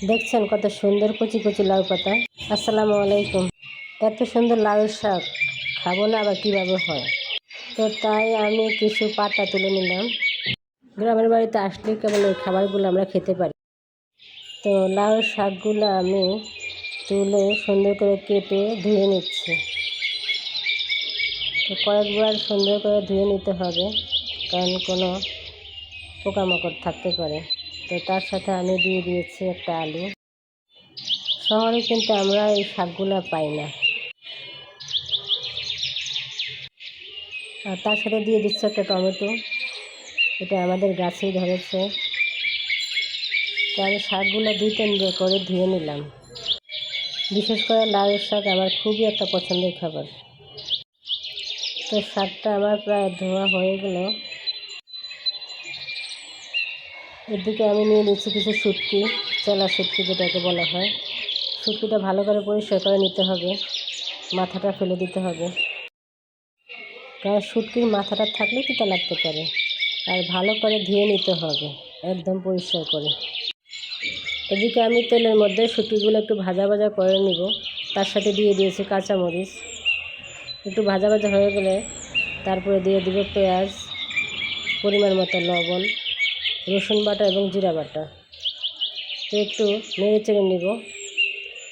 দেখছেন কত সুন্দর কচি কচি লাউ পাতা। আসসালামু আলাইকুম। এত সুন্দর লাউয়ের শাক খাবো না আবার কীভাবে হয়? তো তাই আমি কিছু পাতা তুলে নিলাম। গ্রামের বাড়িতে আসলে কেবল ওই খাবারগুলো আমরা খেতে পারি। তো লাউয়ের শাকগুলো আমি তুলে সুন্দর করে কেটে ধুয়ে নিচ্ছি। তো কয়েকবার সুন্দর করে ধুয়ে নিতে হবে, কারণ কোনো পোকামাকড় থাকতে পারে। তো তার সাথে আমি দিয়ে দিয়েছি একটা আলু। শহরে কিন্তু আমরা এই শাকগুলো পাই না। আর তার সাথে দিয়ে দিচ্ছে একটা টমেটো, এটা আমাদের গাছেই ধরেছে। তো আমি শাকগুলো 2-3 করে ধুয়ে নিলাম। বিশেষ করে লাউয়ের শাক আমার খুবই একটা পছন্দের খাবার। তো শাকটা আমার প্রায় ধোয়া হয়ে গেল। এদিকে আমি নিয়ে নিচ্ছি কিছু শুটকি, চেলা শুটকি যেটাকে বলা হয়। শুটকিটা ভালো করে পরিষ্কার করে নিতে হবে, মাথাটা ফেলে দিতে হবে, কারণ শুটকির মাথাটা থাকলে তিতা লাগতে পারে। আর ভালো করে ধুয়ে নিতে হবে একদম পরিষ্কার করে। এদিকে আমি তেলের মধ্যে শুটকিগুলো একটু ভাজা ভাজা করে নিব। তার সাথে দিয়ে দিয়েছি কাঁচামরিচ। একটু ভাজা ভাজা হয়ে গেলে তারপরে দিয়ে দিব পেঁয়াজ, পরিমাণ মতো লবণ, রসুন বাটা এবং জিরা বাটা। তো একটু নেড়ে চেড়ে নিব।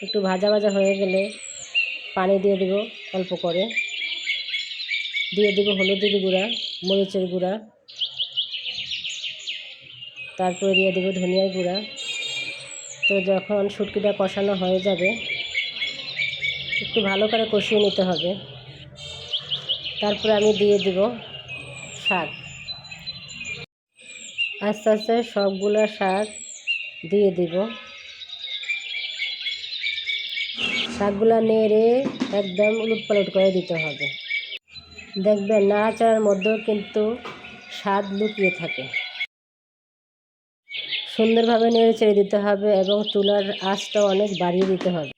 একটু ভাজা ভাজা হয়ে গেলে পানি দিয়ে দিব অল্প করে। দিয়ে দিব হলুদের গুঁড়া, মরিচের গুঁড়া, তারপরে দিয়ে দেব ধনিয়ার গুঁড়া। তো যখন শুটকিটা কষানো হয়ে যাবে, একটু ভালো করে কষিয়ে নিতে হবে। তারপরে আমি দিয়ে দেব শাক। আস্তে আস্তে সবগুলো শাক দিয়ে দিব। শাকগুলো নেড়ে একদম উলটপালট করে দিতে হবে। দেখবেন নাড়াচাড়ার মধ্যেও কিন্তু স্বাদ লুকিয়ে থাকে। সুন্দরভাবে নেড়ে চেড়ে দিতে হবে এবং চুলার আঁচটাও অনেক বাড়িয়ে দিতে হবে।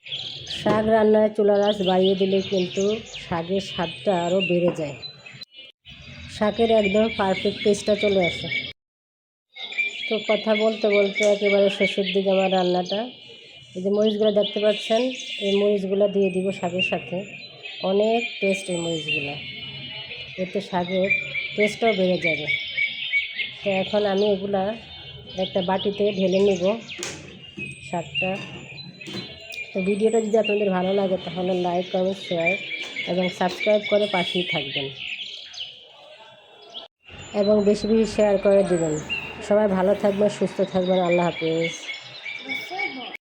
শাক রান্নায় চুলার আঁচ বাড়িয়ে দিলে কিন্তু শাকের স্বাদটা আরও বেড়ে যায়। শাকের একদম পারফেক্ট টেস্টটা চলে আসে। তো কথা বলতে বলতে একেবারে শেষের দিকে আমার রান্নাটা। এই যে মরিচগুলো দেখতে পাচ্ছেন, এই মরিচগুলো দিয়ে দিব শাকের সাথে। অনেক টেস্ট এই মরিচগুলো, এতে শাকের টেস্টটাও বেড়ে যাবে। তো এখন আমি এগুলা একটা বাটিতে ঢেলে নেব শাকটা। তো ভিডিওটা যদি আপনাদের ভালো লাগে তাহলে লাইক, কমেন্ট, শেয়ার এবং সাবস্ক্রাইব করে পাশেই থাকবেন এবং বেশি বেশি শেয়ার করে দেবেন। সবাই ভালো থাকবেন, সুস্থ থাকবেন। আল্লাহ হাফেজ।